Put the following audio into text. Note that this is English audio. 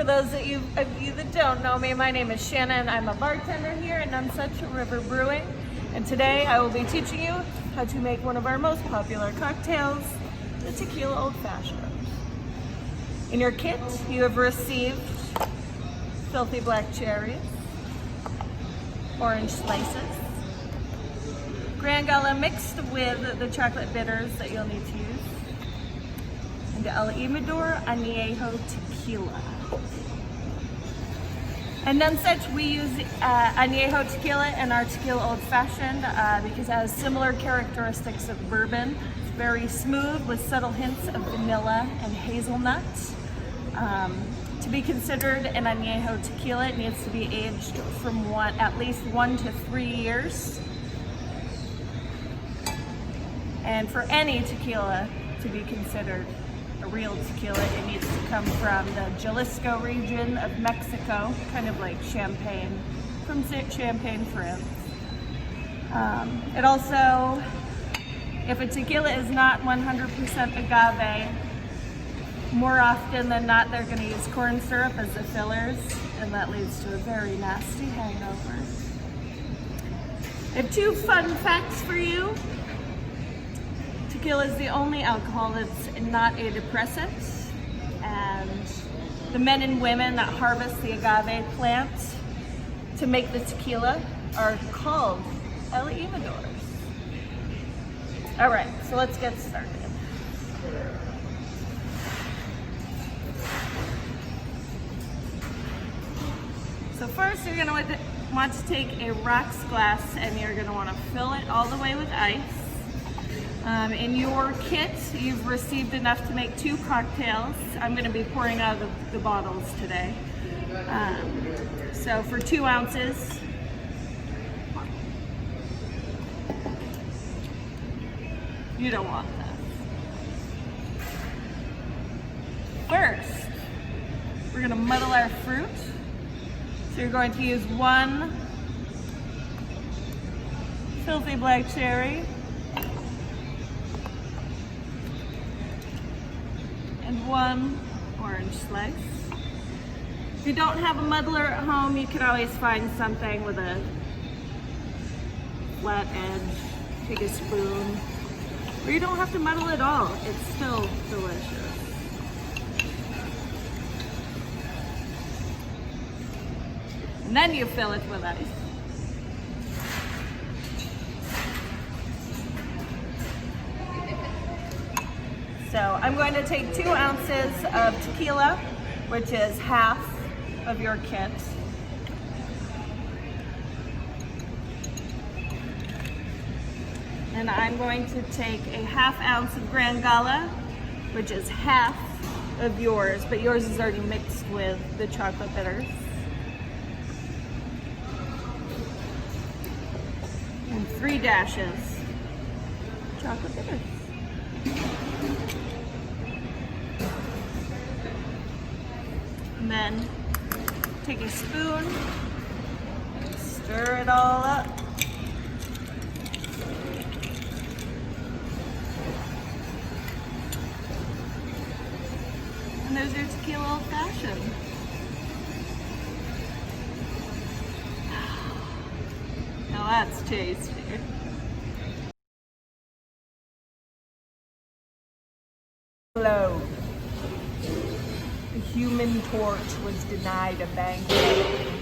those of you that don't know me, my name is Shannon. I'm a bartender here at Nonesuch River Brewing, and today I will be teaching you how to make one of our most popular cocktails, the Tequila Old Fashioned. In your kit, you have received filthy black cherries, orange slices, Grangala mixed with the chocolate bitters that you'll need to use, and El Imador Añejo Tequila. And Nonesuch, we use Añejo Tequila in our Tequila Old Fashioned because it has similar characteristics of bourbon. It's very smooth with subtle hints of vanilla and hazelnut. To be considered an Añejo Tequila, it needs to be aged from at least 1 to 3 years. And for any tequila to be considered a real tequila, it needs to come from the Jalisco region of Mexico, kind of like Champagne, from Champagne, France. It also, if a tequila is not 100% agave, more often than not they're going to use corn syrup as the fillers, and that leads to a very nasty hangover. I have 2 fun facts for you. Tequila is the only alcohol that's not a depressant, and the men and women that harvest the agave plant to make the tequila are called El Imadors. All right, so let's get started. So first you're going to want to take a rocks glass and you're going to want to fill it all the way with ice. In your kit, you've received enough to make 2 cocktails. I'm going to be pouring out of the bottles today. So for 2 ounces, you don't want that. First, we're going to muddle our fruit. So you're going to use 1 filthy black cherry and 1 orange slice. If you don't have a muddler at home, you can always find something with a flat edge. Take a spoon. Or you don't have to muddle at all. It's still delicious. And then you fill it with ice. So I'm going to take 2 ounces of tequila, which is half of your kit. And I'm going to take a 1/2 ounce of Grangala, which is half of yours, but yours is already mixed with the chocolate bitters. And 3 dashes chocolate bitters. And then take a spoon, stir it all up. And there's your Tequila Old Fashioned. Now that's tasty. Hello. The Human Torch was denied a banquet.